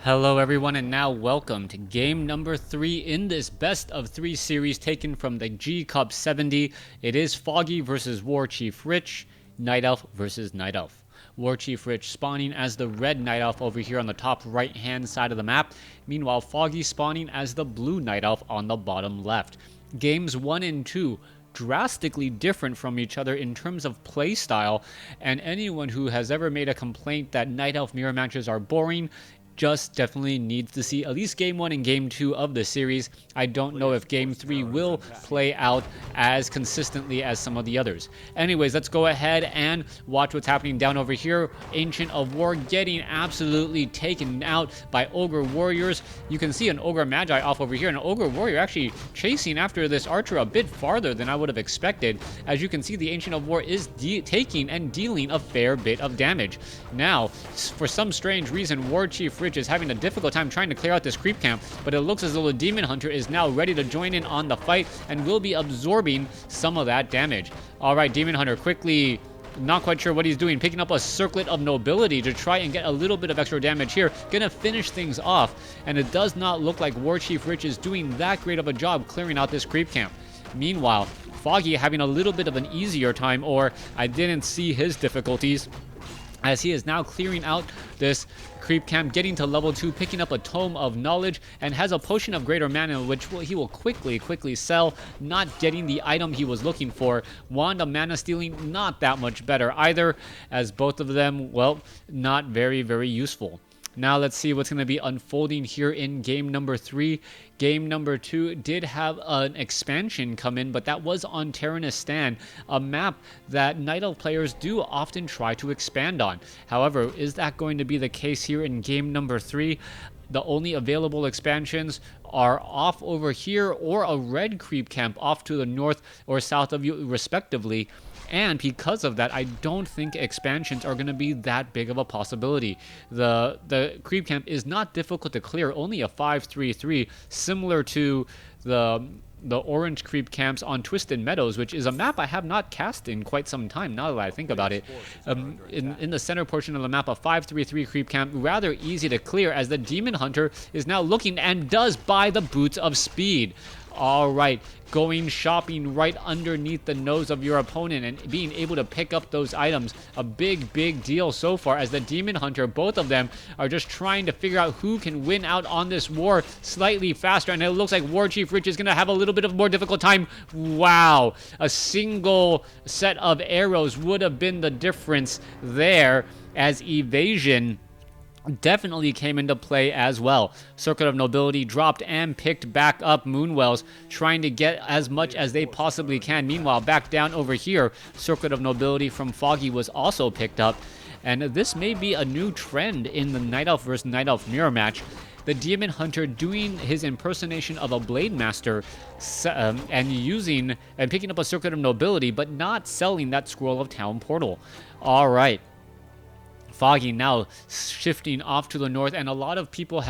Hello everyone, and now welcome to game number 3 in this best of 3 series taken from the GCup 70. It is Foggy versus WarChiefRich, Night Elf versus Night Elf. WarChiefRich spawning as the red Night Elf over here on the top right hand side of the map, meanwhile Foggy spawning as the blue Night Elf on the bottom left. Games 1 and 2 drastically different from each other in terms of play style, and anyone who has ever made a complaint that Night Elf mirror matches are boring just definitely needs to see at least game 1 and game 2 of the series. I don't know if game 3 will play out as consistently as some of the others. Anyways, let's go ahead and watch what's happening down over here. Ancient of War getting absolutely taken out by Ogre Warriors. You can see an Ogre Magi off over here, and an Ogre Warrior actually chasing after this Archer a bit farther than I would have expected. As you can see, the Ancient of War is taking and dealing a fair bit of damage. Now, for some strange reason, WarChiefRich is having a difficult time trying to clear out this creep camp, but it looks as though the Demon Hunter is now ready to join in on the fight and will be absorbing some of that damage. Alright, Demon Hunter quickly, not quite sure what he's doing, picking up a Circlet of Nobility to try and get a little bit of extra damage here. Gonna finish things off, and it does not look like WarChiefRich is doing that great of a job clearing out this creep camp. Meanwhile, Foggy having a little bit of an easier time, or I didn't see his difficulties, as he is now clearing out this creep camp, getting to level 2, picking up a Tome of Knowledge, and has a Potion of Greater Mana, which he will quickly sell, not getting the item he was looking for. Wand of Mana Stealing, not that much better either, as both of them, well, not very useful. Now let's see what's going to be unfolding here in game number 3. Game number 2 did have an expansion come in, but that was on Terranistan, a map that Night Elf players do often try to expand on. However, is that going to be the case here in game number 3? The only available expansions are off over here, or a red creep camp off to the north or south of you respectively. And because of that, I don't think expansions are going to be that big of a possibility. The creep camp is not difficult to clear, only a 5-3-3, similar to the orange creep camps on Twisted Meadows, which is a map I have not cast in quite some time, now that I think about it. In the center portion of the map, a 5-3-3 creep camp, rather easy to clear, as the Demon Hunter is now looking and does buy the Boots of Speed. Alright, going shopping right underneath the nose of your opponent and being able to pick up those items. A big deal so far, as the Demon Hunter, both of them, are just trying to figure out who can win out on this war slightly faster. And it looks like WarChiefRich is going to have a little bit of more difficult time. Wow, a single set of arrows would have been the difference there, as evasion definitely came into play as well. Circuit of Nobility dropped and picked back up. Moonwells trying to get as much as they possibly can. Meanwhile, back down over here, Circuit of Nobility from Foggy was also picked up. And this may be a new trend in the Night Elf versus Night Elf mirror match. The Demon Hunter doing his impersonation of a Blade Master and picking up a Circuit of Nobility, but not selling that Scroll of Town Portal. Alright. Foggy now shifting off to the north, and a lot of people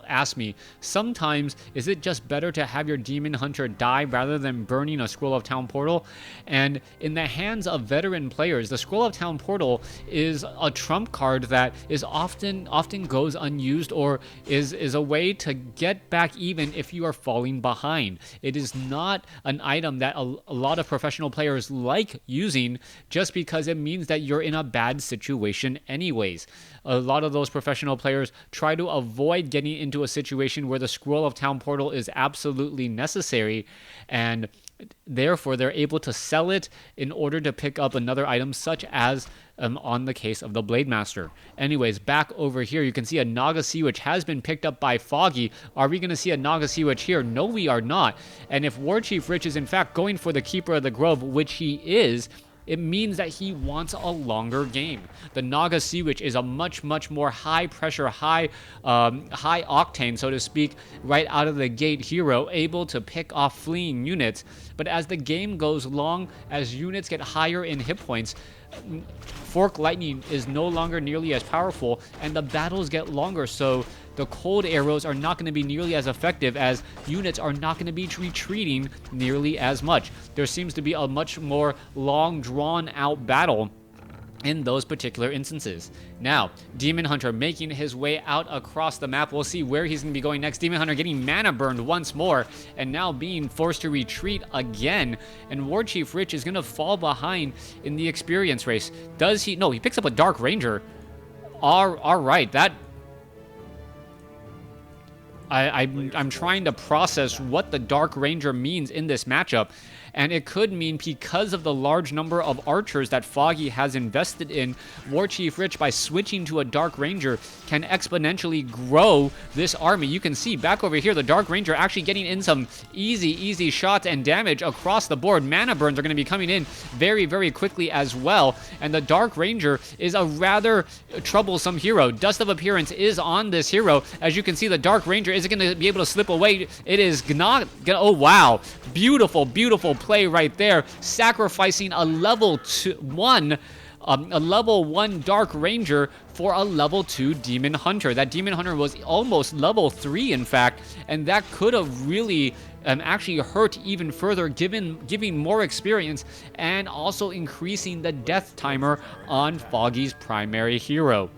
ask me, sometimes is it just better to have your Demon Hunter die rather than burning a Scroll of Town Portal? And in the hands of veteran players, the Scroll of Town Portal is a trump card that is often goes unused, or is a way to get back even if you are falling behind. It is not an item that a lot of professional players like using, just because it means that you're in a bad situation anyways. A lot of those professional players try to avoid getting into a situation where the Scroll of Town Portal is absolutely necessary, and therefore they're able to sell it in order to pick up another item, such as on the case of the Blade Master. Anyways, back over here, you can see a Naga Sea Witch has been picked up by Foggy. Are we going to see a Naga Sea Witch here? No, we are not. And if WarChiefRich is in fact going for the Keeper of the Grove, which he is, it means that he wants a longer game. The Naga Sea Witch is a much more high pressure, high octane, so to speak, right out of the gate hero, able to pick off fleeing units. But as the game goes long, as units get higher in hit points, Fork Lightning is no longer nearly as powerful, and the battles get longer, so the cold arrows are not going to be nearly as effective, as units are not going to be retreating nearly as much. There seems to be a much more long, drawn-out battle in those particular instances. Now, Demon Hunter making his way out across the map. We'll see where he's going to be going next. Demon Hunter getting mana burned once more and now being forced to retreat again. And WarChiefRich is going to fall behind in the experience race. Does he? No, he picks up a Dark Ranger. All right, that... I'm trying to process what the Dark Ranger means in this matchup. And it could mean, because of the large number of archers that Foggy has invested in, WarChiefRich, by switching to a Dark Ranger, can exponentially grow this army. You can see back over here, the Dark Ranger actually getting in some easy shots and damage across the board. Mana burns are going to be coming in very quickly as well. And the Dark Ranger is a rather troublesome hero. Dust of Appearance is on this hero. As you can see, the Dark Ranger isn't going to be able to slip away. It is not going to... Oh, wow. Beautiful play right there, sacrificing a level 1 Dark Ranger for a level 2 Demon Hunter. That Demon Hunter was almost level 3, in fact, and that could have really actually hurt even further, giving more experience and also increasing the death timer on Foggy's primary hero.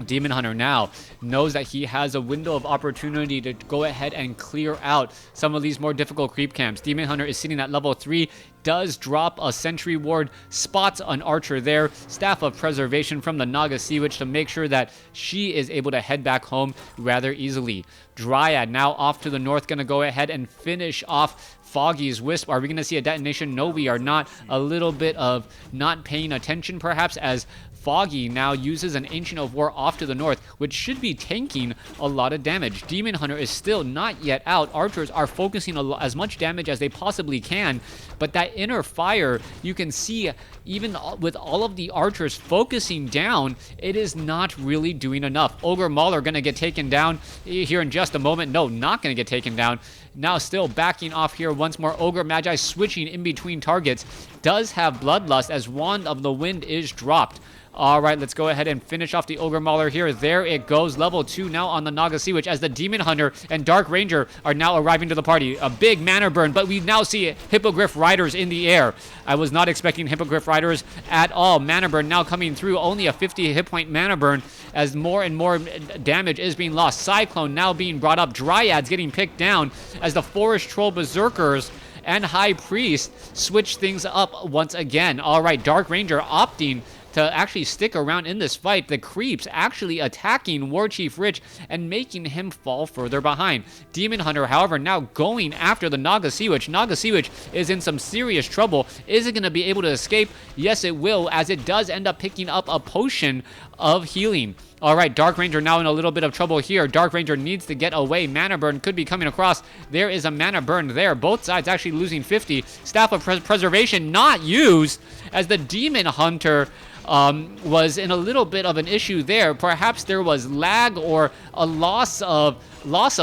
Demon Hunter now knows that he has a window of opportunity to go ahead and clear out some of these more difficult creep camps. Demon Hunter is sitting at level 3, does drop a sentry ward, spots an archer there, Staff of Preservation from the Naga Sea Witch to make sure that she is able to head back home rather easily. Dryad now off to the north, going to go ahead and finish off Foggy's Wisp. Are we going to see a detonation? No, we are not. A little bit of not paying attention perhaps, as Foggy now uses an Ancient of War off to the north, which should be tanking a lot of damage. Demon Hunter is still not yet out. Archers are focusing as much damage as they possibly can, but that inner fire, you can see, even with all of the archers focusing down, it is not really doing enough. Ogre Mauler going to get taken down here in just a moment. No, not going to get taken down. Now still backing off here once more. Ogre Magi switching in between targets. Does have Bloodlust as Wand of the Wind is dropped. All right, let's go ahead and finish off the Ogre Mauler here. There it goes. Level 2 now on the Naga Sea Witch, as the Demon Hunter and Dark Ranger are now arriving to the party. A big mana burn, but we now see Hippogriff Riders in the air. I was not expecting Hippogriff Riders at all. Mana burn now coming through. Only a 50 hit point mana burn, as more and more damage is being lost. Cyclone now being brought up. Dryads getting picked down as the Forest Troll Berserkers and High Priest switch things up once again. All right, Dark Ranger opting to actually stick around in this fight. The creeps actually attacking WarChiefRich and making him fall further behind. Demon Hunter, however, now going after the Naga Sea Witch. Naga Sea Witch is in some serious trouble. Is it going to be able to escape? Yes, it will, as it does end up picking up a potion of healing. All right, Dark Ranger now in a little bit of trouble here. Dark Ranger needs to get away. Mana burn could be coming across. There is a mana burn there. Both sides actually losing 50. Staff of Preservation not used, as the Demon Hunter was in a little bit of an issue there. Perhaps there was lag or a loss of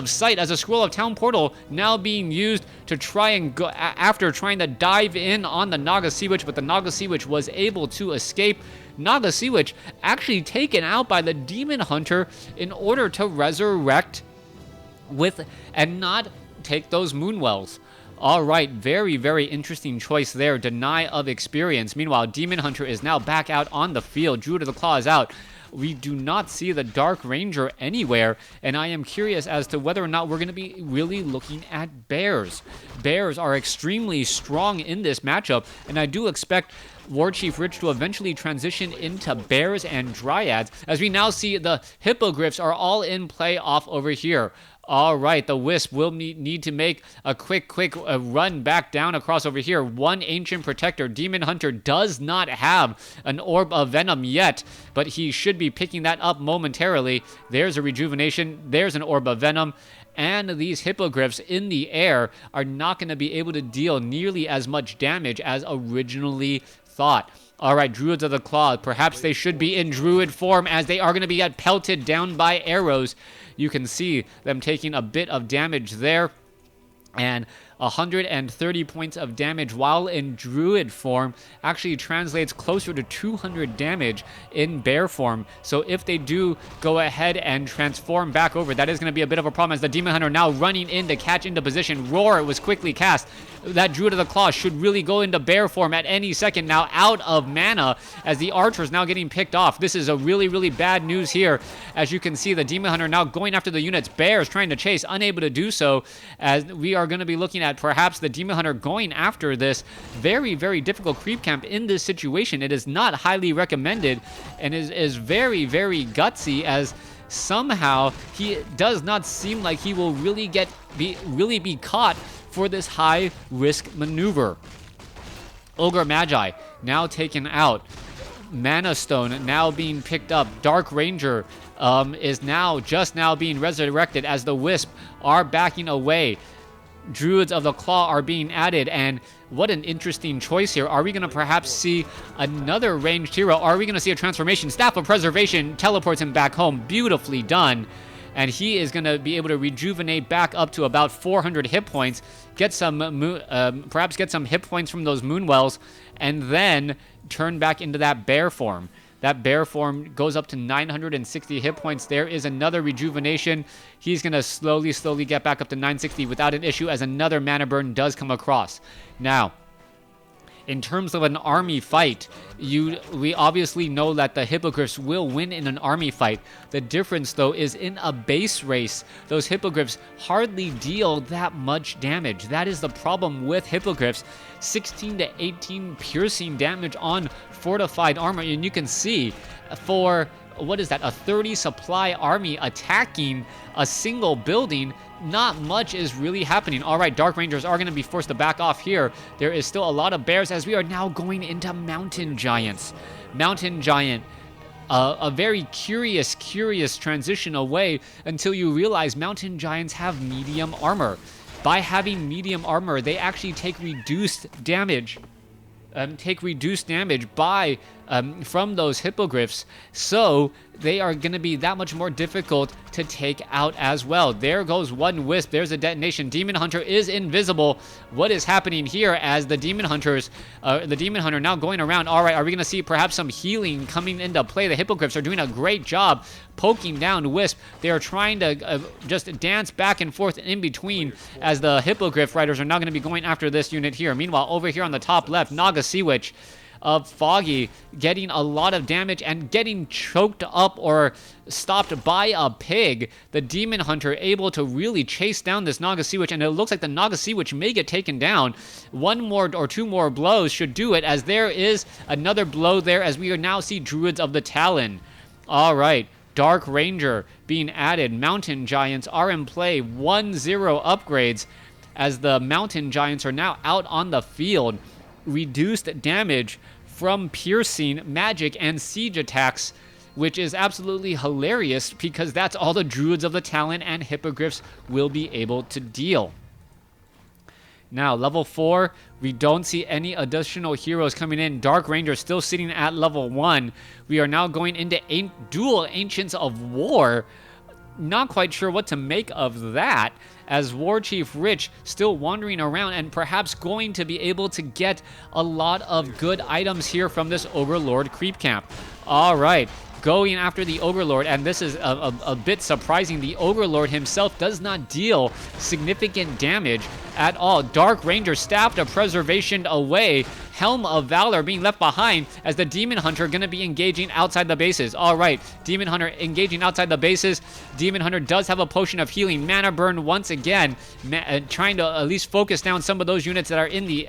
sight, as a Scroll of Town Portal now being used to try and go after trying to dive in on the Naga Sea Witch, but the Naga Sea Witch was able to escape. Naga Sea Witch actually taken out by the Demon Hunter in order to resurrect and not take those Moonwells. All right, very interesting choice there. Deny of experience. Meanwhile, Demon Hunter is now back out on the field. Druid of the Claw is out. We do not see the Dark Ranger anywhere, and I am curious as to whether or not we're going to be really looking at bears. Bears are extremely strong in this matchup, and I do expect WarChiefRich to eventually transition into bears and dryads, as we now see the hippogriffs are all in play off over here. All right, the Wisp will need to make a quick run back down across over here. One Ancient Protector. Demon Hunter does not have an Orb of Venom yet, but he should be picking that up momentarily. There's a Rejuvenation. There's an Orb of Venom. And these hippogriffs in the air are not going to be able to deal nearly as much damage as originally thought. All right, Druids of the Claw. Perhaps they should be in Druid form, as they are going to be pelted down by arrows. You can see them taking a bit of damage there. And 130 points of damage, while in Druid form actually translates closer to 200 damage in Bear form. So if they do go ahead and transform back over, that is going to be a bit of a problem, as the Demon Hunter now running in to catch into position. Roar was quickly cast. That Druid of the Claw should really go into Bear form at any second now, out of mana, as the Archer is now getting picked off. This is a really, really bad news here. As you can see, the Demon Hunter now going after the units. Bear is trying to chase, unable to do so, as we are going to be looking at perhaps the Demon Hunter going after this very, very difficult creep camp in this situation. It is not highly recommended, and is very, very gutsy, as somehow he does not seem like he will really be caught for this high risk maneuver. Ogre Magi now taken out. Mana Stone now being picked up. Dark Ranger is now just now being resurrected, as the Wisp are backing away. Druids of the Claw are being added, and what an interesting choice here. Are we going to perhaps see another ranged hero? Are we going to see a transformation? Staff of Preservation teleports him back home. Beautifully done. And he is going to be able to rejuvenate back up to about 400 hit points, get some perhaps get some hit points from those Moonwells, and then turn back into that Bear form. That Bear form goes up to 960 hit points. There is another rejuvenation. He's going to slowly get back up to 960 without an issue, as another mana burn does come across. Now, in terms of an army fight, we obviously know that the Hippogriffs will win in an army fight. The difference, though, is in a base race, those Hippogriffs hardly deal that much damage. That is the problem with Hippogriffs. 16 to 18 piercing damage on fortified armor, and you can see for, what is that, a 30 supply army attacking a single building, not much is really happening. All right, Dark Rangers are going to be forced to back off here. There is still a lot of bears, as we are now going into Mountain Giants. Mountain Giant, a very curious transition away, until you realize Mountain Giants have medium armor. By having medium armor, they actually take reduced damage. By from those Hippogriffs, so they are going to be that much more difficult to take out as well. There goes one Wisp. There's a detonation. Demon Hunter is invisible. What is happening here, as the Demon Hunter now going around? All right, are we going to see perhaps some healing coming into play? The Hippogriffs are doing a great job poking down Wisp. They are trying to just dance back and forth in between, as the Hippogriff Riders are now going to be going after this unit here. Meanwhile, over here on the top left, Naga Sea Witch of Foggy getting a lot of damage and getting choked up or stopped by a pig. The Demon Hunter able to really chase down this Naga Sea Witch, and it looks like the Naga Sea Witch may get taken down. One more or two more blows should do it, as there is another blow there, as we now see Druids of the Talon. All right, Dark Ranger being added. Mountain Giants are in play. 1-0 upgrades, as the Mountain Giants are now out on the field. Reduced damage from piercing, magic, and siege attacks, which is absolutely hilarious, because that's all the Druids of the Talon and Hippogriffs will be able to deal. Now, level 4, we don't see any additional heroes coming in. Dark Ranger still sitting at level 1. We are now going into dual Ancients of War. Not quite sure what to make of that, as WarChiefRich still wandering around and perhaps going to be able to get a lot of good items here from this Ogre Lord creep camp. All right, going after the Ogre Lord, and this is a bit surprising. The Ogre Lord himself does not deal significant damage at all. Dark Ranger, Staff of Preservation away. Helm of Valor being left behind, as the Demon Hunter going to be engaging outside the bases. All right, Demon Hunter engaging outside the bases. Demon Hunter does have a potion of healing. Mana burn once again, trying to at least focus down some of those units that are in the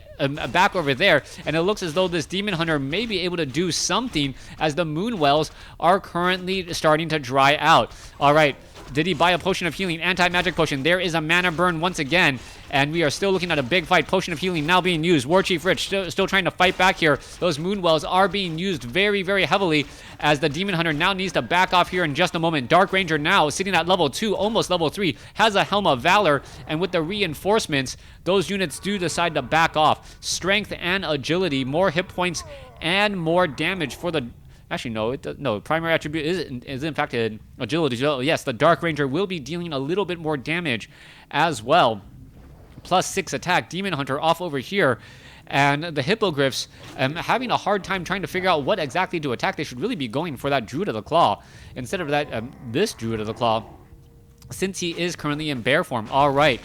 back over there. And it looks as though this Demon Hunter may be able to do something, as the Moonwells are currently starting to dry out. All right, did he buy a potion of healing? Anti-magic potion. There is a mana burn once again, and we are still looking at a big fight. Potion of healing now being used. WarChiefRich still trying to fight back here. Those Moonwells are being used very, very heavily, as the Demon Hunter now needs to back off here in just a moment. Dark Ranger now sitting at level 2, almost level 3, has a Helm of Valor, and with the reinforcements, those units do decide to back off. Strength and agility, more hit points and more damage for the... Actually, no, primary attribute is in fact an agility. So yes, the Dark Ranger will be dealing a little bit more damage as well. +6 attack. Demon Hunter off over here. And the Hippogriffs having a hard time trying to figure out what exactly to attack. They should really be going for that Druid of the Claw instead of that this Druid of the Claw, since he is currently in bear form. All right,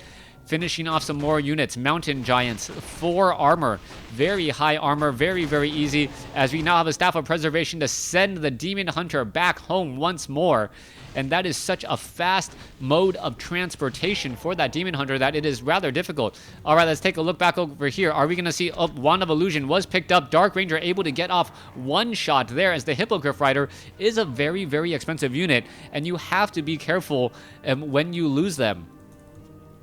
finishing off some more units. Mountain Giants, 4 armor, very high armor, very, very easy, as we now have a Staff of Preservation to send the Demon Hunter back home once more. And that is such a fast mode of transportation for that Demon Hunter that it is rather difficult. All right, let's take a look back over here. Are we going to see Wand of Illusion was picked up. Dark Ranger able to get off one shot there, as the Hippogriff Rider is a very, very expensive unit, and you have to be careful when you lose them.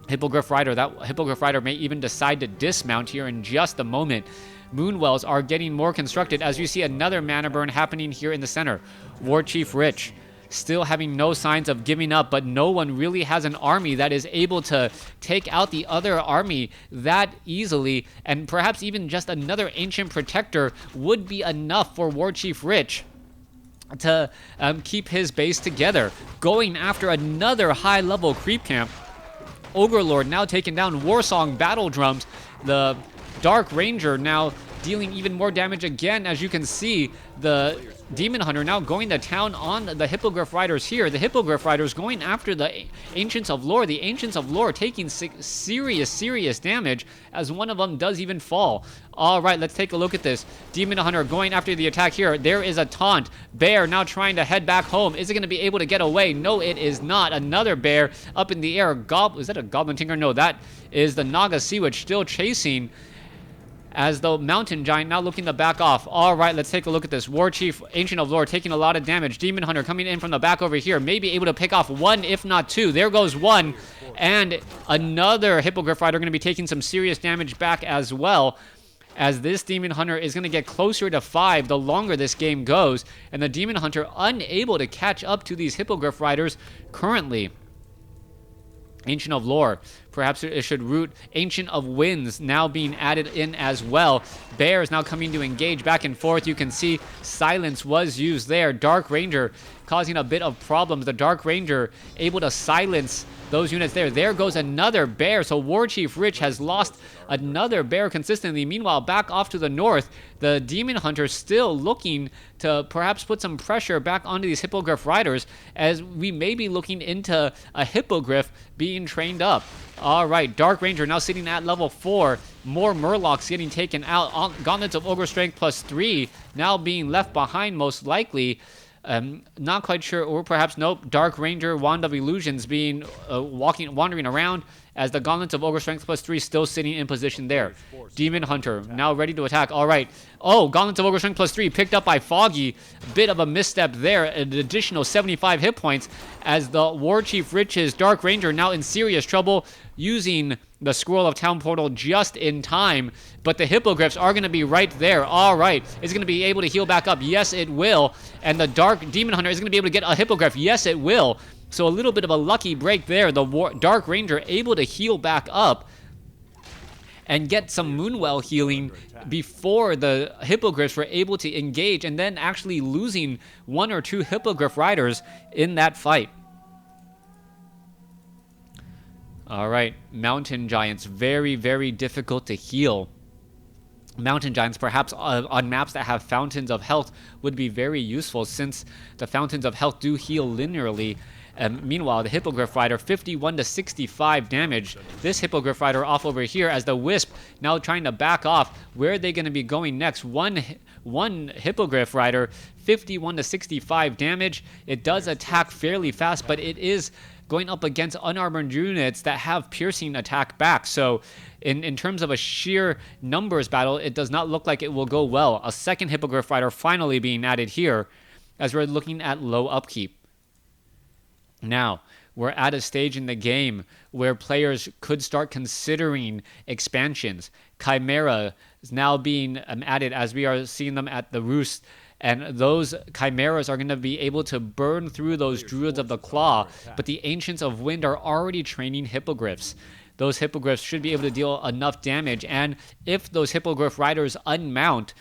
Hippogriff Rider may even decide to dismount here in just a moment. Moonwells are getting more constructed as you see another mana burn happening here in the center. WarChiefRich still having no signs of giving up, but no one really has an army that is able to take out the other army that easily, and perhaps even just another Ancient Protector would be enough for WarChiefRich to keep his base together. Going after another high-level creep camp. Ogre Lord now taking down Warsong Battle Drums. The Dark Ranger now dealing even more damage again. As you can see, the Demon Hunter now going to town on the Hippogriff Riders here. The Hippogriff Riders going after the Ancients of Lore. The Ancients of Lore taking serious damage, as one of them does even fall. All right, let's take a look at this. Demon Hunter going after the attack here. There is a taunt. Bear now trying to head back home. Is it going to be able to get away? No, it is not. Another bear up in the air. Is that a Goblin Tinker? No, that is the Naga Sea Witch still chasing, as the Mountain Giant now looking to back off. All right, let's take a look at this. Warchief, Ancient of Lore, taking a lot of damage. Demon Hunter coming in from the back over here, maybe able to pick off one, if not two. There goes one. And another Hippogriff Rider going to be taking some serious damage back as well, as this Demon Hunter is going to get closer to 5 the longer this game goes. And the Demon Hunter unable to catch up to these Hippogriff Riders currently. Ancient of Lore, perhaps it should root. Ancient of Winds now being added in as well. Bears now coming to engage back and forth. You can see silence was used there. Dark Ranger causing a bit of problems. The Dark Ranger able to silence those units there. There goes another bear. So WarChiefRich has lost another bear consistently. Meanwhile, back off to the north, the Demon Hunter still looking to perhaps put some pressure back onto these Hippogriff Riders, as we may be looking into a Hippogriff being trained up. All right, Dark Ranger now sitting at level 4. More Murlocs getting taken out. Gauntlets of Ogre Strength +3 now being left behind most likely. Not quite sure, or perhaps nope. Dark Ranger, Wand of Illusions being wandering around, as the Gauntlets of Ogre Strength +3 still sitting in position there. Demon Hunter now ready to attack. All right. Oh, Gauntlets of Ogre Strength +3 picked up by Foggy. Bit of a misstep there. An additional 75 hit points, as the WarChiefRich's Dark Ranger now in serious trouble, using the Scroll of Town Portal just in time. But the Hippogriffs are going to be right there. All right. Is it going to be able to heal back up? Yes, it will. And the Dark Demon Hunter is going to be able to get a Hippogriff. Yes, it will. So a little bit of a lucky break there. The Dark Ranger able to heal back up and get some Moonwell healing before the Hippogriffs were able to engage, and then actually losing 1 or 2 Hippogriff Riders in that fight. All right, Mountain Giants, very, very difficult to heal. Mountain Giants, perhaps on maps that have Fountains of Health, would be very useful, since the Fountains of Health do heal linearly. Meanwhile, the Hippogriff Rider, 51 to 65 damage. This Hippogriff Rider off over here, as the Wisp now trying to back off. Where are they going to be going next? One Hippogriff Rider, 51 to 65 damage. It does attack fairly fast, but it is going up against unarmored units that have piercing attack back. So in terms of a sheer numbers battle, it does not look like it will go well. A second Hippogriff Rider finally being added here, as we're looking at low upkeep. Now, we're at a stage in the game where players could start considering expansions. Chimera is now being added, as we are seeing them at the Roost. And those Chimeras are going to be able to burn through those Druids of the Claw. But the Ancients of Wind are already training Hippogriffs. Those Hippogriffs should be able to deal enough damage. And if those Hippogriff Riders unmount,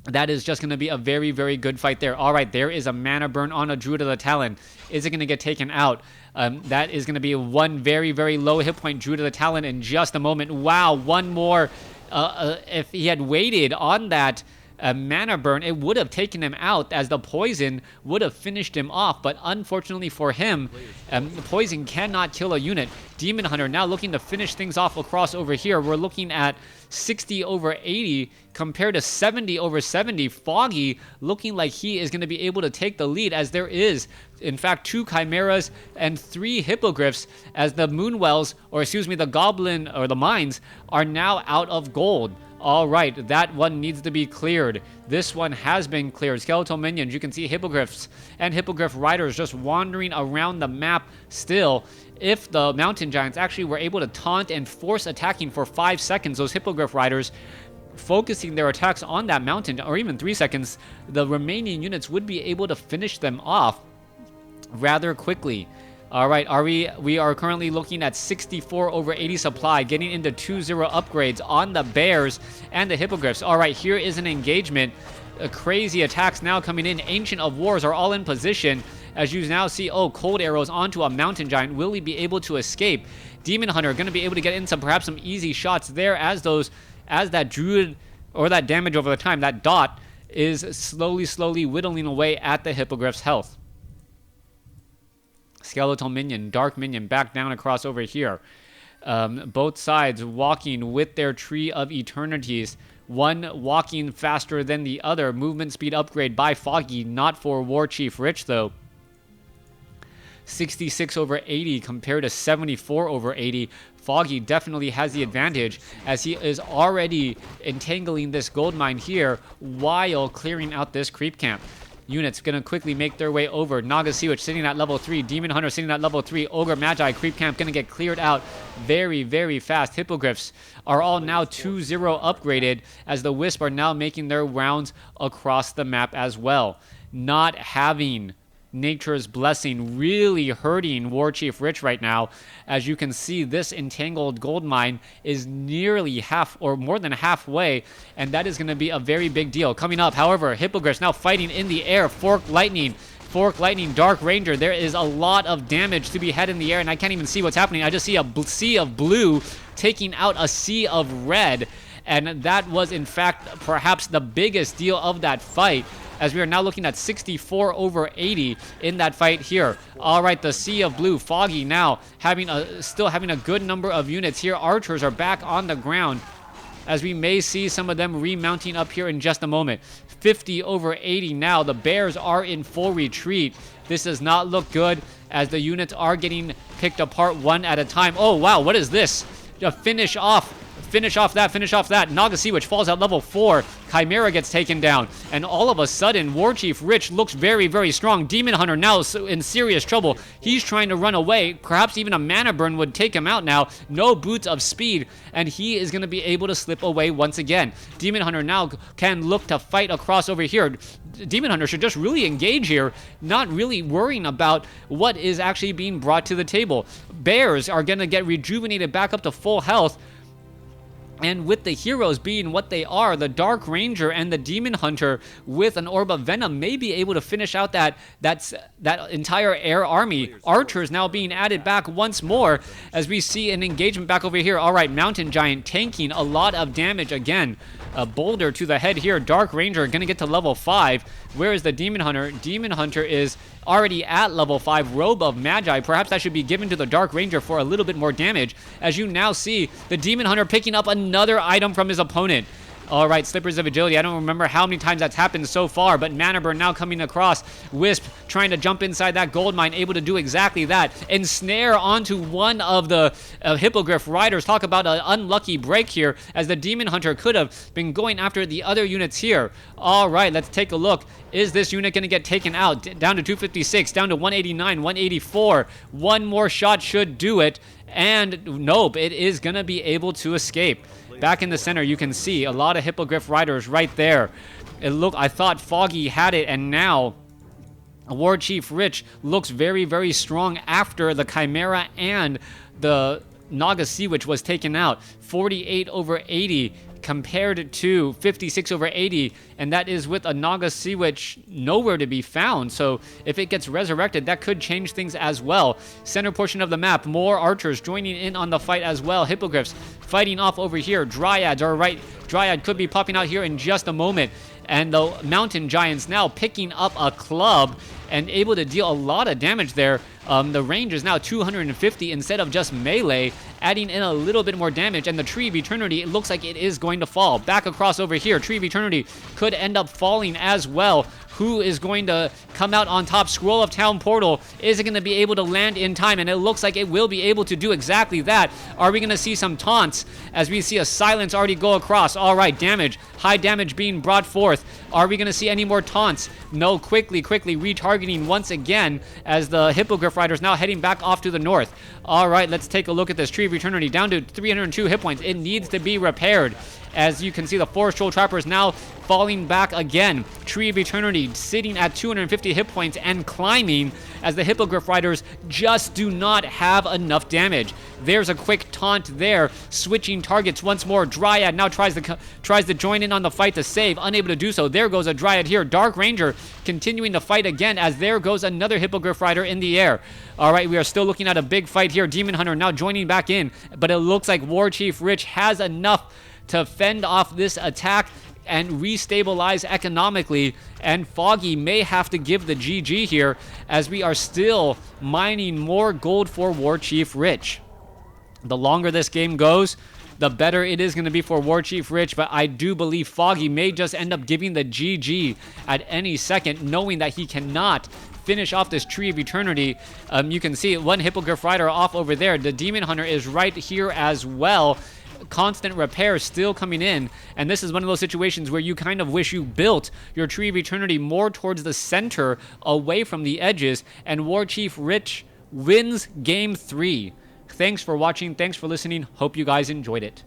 that is just going to be a very, very good fight there. All right, there is a mana burn on a Druid of the Talon. Is it going to get taken out? That is going to be one very, very low hit point Druid of the Talon in just a moment. Wow, one more. If he had waited on that mana burn, it would have taken him out, as the poison would have finished him off. But unfortunately for him, the poison cannot kill a unit. Demon Hunter now looking to finish things off across over here. We're looking at 60 over 80 compared to 70 over 70. Foggy looking like he is going to be able to take the lead, as there is, in fact, 2 chimeras and 3 hippogriffs, as the moonwells, or excuse me, the goblin or the mines are now out of gold. All right, that one needs to be cleared. This one has been cleared. Skeletal minions, you can see hippogriffs and hippogriff riders just wandering around the map still. If the mountain giants actually were able to taunt and force attacking for 5 seconds, those hippogriff riders focusing their attacks on that mountain, or even 3 seconds, the remaining units would be able to finish them off rather quickly. All right, we are currently looking at 64 over 80 supply, getting into 2-0 upgrades on the bears and the hippogriffs. All right, here is an engagement. Crazy attacks now coming in. Ancient of Wars are all in position, as you now see, cold arrows onto a mountain giant. Will he be able to escape? Demon Hunter going to be able to get in perhaps some easy shots there, as that druid, or that damage over the time, that dot is slowly whittling away at the hippogriff's health. Skeletal minion, dark minion, back down across over here. Both sides walking with their Tree of Eternities. One walking faster than the other. Movement speed upgrade by Foggy, not for WarChiefRich though. 66 over 80 compared to 74 over 80. Foggy definitely has the advantage, as he is already entangling this gold mine here while clearing out this creep camp. Units going to quickly make their way over. Naga Sea-Witch sitting at level 3. Demon Hunter sitting at level 3. Ogre Magi creep camp going to get cleared out very, very fast. Hippogriffs are all now 2-0 upgraded, as the Wisp are now making their rounds across the map as well. Not having Nature's Blessing really hurting WarChiefRich right now. As you can see, this entangled gold mine is nearly half, or more than halfway, and that is going to be a very big deal. Coming up, however, Hippogriffs now fighting in the air. Fork Lightning, Dark Ranger. There is a lot of damage to be had in the air, and I can't even see what's happening. I just see a sea of blue taking out a sea of red, and that was, in fact, perhaps the biggest deal of that fight, as we are now looking at 64 over 80 in that fight here. All right, the Sea of Blue. Foggy now still having a good number of units here. Archers are back on the ground, as we may see some of them remounting up here in just a moment. 50 over 80 now. The bears are in full retreat. This does not look good, as the units are getting picked apart one at a time. Oh, wow, what is this? Finish off that. Naga Sea-Witch falls at level 4. Chimera gets taken down. And all of a sudden, WarChiefRich looks very, very strong. Demon Hunter now in serious trouble. He's trying to run away. Perhaps even a mana burn would take him out now. No boots of speed, and he is going to be able to slip away once again. Demon Hunter now can look to fight across over here. Demon Hunter should just really engage here, not really worrying about what is actually being brought to the table. Bears are going to get rejuvenated back up to full health. And with the heroes being what they are, the Dark Ranger and the Demon Hunter with an Orb of Venom may be able to finish out that entire air army. Archers now being added back once more, as we see an engagement back over here. All right, Mountain Giant tanking a lot of damage again. A boulder to the head here. Dark Ranger going to get to level 5. Where is the Demon Hunter? Demon Hunter is already at level 5. Robe of Magi. Perhaps that should be given to the Dark Ranger for a little bit more damage. As you now see, the Demon Hunter picking up another item from his opponent. All right, Slippers of Agility. I don't remember how many times that's happened so far, but Mana Burn now coming across. Wisp trying to jump inside that gold mine, able to do exactly that. Ensnare onto one of the Hippogriff Riders. Talk about an unlucky break here, as the Demon Hunter could have been going after the other units here. All right, let's take a look. Is this unit going to get taken out? Down to 256, down to 189, 184. One more shot should do it. And nope, it is going to be able to escape. Back in the center, you can see a lot of Hippogriff Riders right there. I thought Foggy had it, and now WarChiefRich looks very, very strong after the Chimera and the Naga Sea-Witch was taken out. 48 over 80. compared to 56 over 80, and that is with a Naga Sea Witch nowhere to be found. So if it gets resurrected, that could change things as well. Center portion of the map, more archers joining in on the fight as well. Hippogriffs fighting off over here. Dryads are right. Dryad could be popping out here in just a moment. And the mountain giants now picking up a club and able to deal a lot of damage there. The range is now 250 instead of just melee, adding in a little bit more damage. And the Tree of Eternity, it looks like it is going to fall. Back across over here, Tree of Eternity could end up falling as well. Who is going to come out on top? Scroll of Town Portal. Is it going to be able to land in time? And it looks like it will be able to do exactly that. Are we going to see some taunts as we see a silence already go across? All right, damage. High damage being brought forth. Are we going to see any more taunts? No, quickly retargeting once again as the Hippogriff Riders now heading back off to the north. All right, let's take a look at this Tree of Eternity. Down to 302 hit points. It needs to be repaired. As you can see, the Forest Troll Trappers now falling back again. Tree of Eternity sitting at 250 hit points and climbing as the Hippogriff Riders just do not have enough damage. There's a quick taunt there. Switching targets once more. Dryad now tries to join in on the fight to save. Unable to do so. There goes a Dryad here. Dark Ranger continuing to fight again as there goes another Hippogriff Rider in the air. All right, we are still looking at a big fight here. Demon Hunter now joining back in, but it looks like WarChiefRich has enough to fend off this attack and restabilize economically, and Foggy may have to give the GG here as we are still mining more gold for WarChiefRich. The longer this game goes, the better it is going to be for WarChiefRich, but I do believe Foggy may just end up giving the GG at any second, knowing that he cannot finish off this Tree of Eternity. You can see one Hippogriff Rider off over there. The Demon Hunter is right here as well. Constant repair still coming in, and this is one of those situations where you kind of wish you built your Tree of Eternity more towards the center, away from the edges, and WarChiefRich wins game 3. Thanks for watching, thanks for listening, hope you guys enjoyed it.